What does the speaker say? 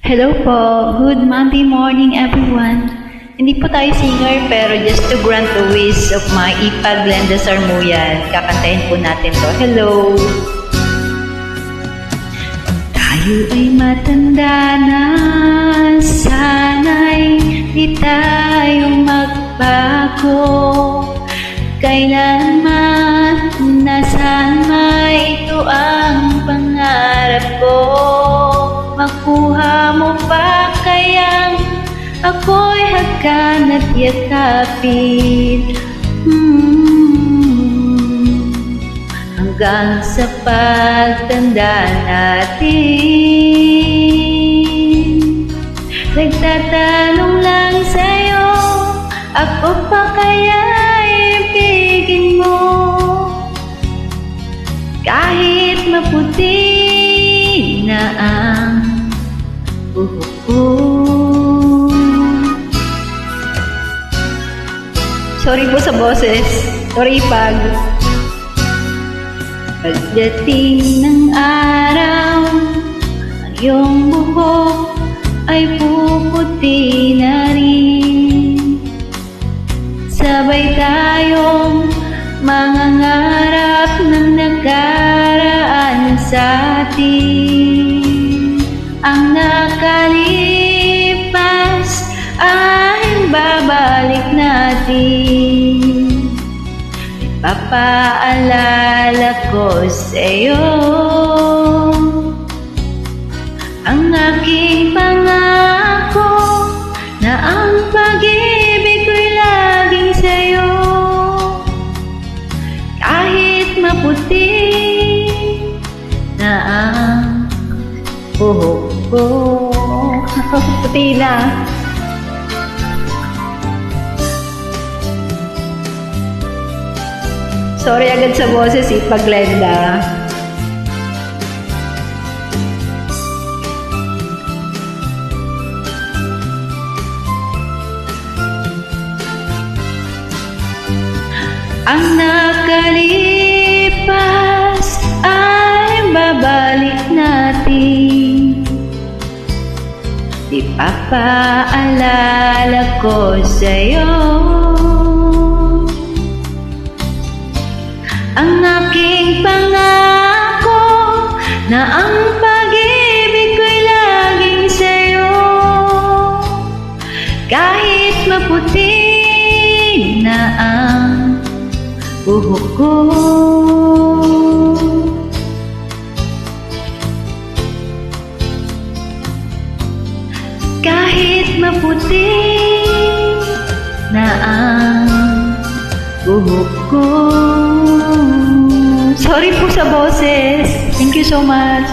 Hello po. Good Monday morning, everyone. Hindi po tayo singer, pero just to grant the wish of my Ipag Glenda Sarmuyan, kakantahin po natin to. Hello! Tayo ay matanda na, sana'y di tayo magbago. Kailanman, nasaan may ito ang pangarap ko. Makuha mo pa kayang ako'y hagkan at yakapin, hanggang sa pagtanda natin. Nagtatanong lang sa'yo, ako pa kaya ibigin mo? Kahit maputi na ang buhok ko. Sorry po sa boses. Sorry, Ipag. Pagdating ng araw, ang iyong buhok ay puputi na rin. Sabay tayong mangangarap ng nakaraan sa atin. Ang nakalipas ay babalik natin. Ipapaalala ko sa'yo ang aking pangako na ang pag-ibig ko'y laging sa'yo. Kahit maputi na ang buhok ko. Puti na. Sorry agad sa boses, Ipag Glenda. Ang nakalipas ay babalik natin. Ipapaalala ko sa'yo ang aking pangako na ang pag-ibig ko'y laging sa'yo. Kahit maputi na ang buhok ko. Kahit maputi na ang buhok ko. Sorry po sa boses. Thank you so much.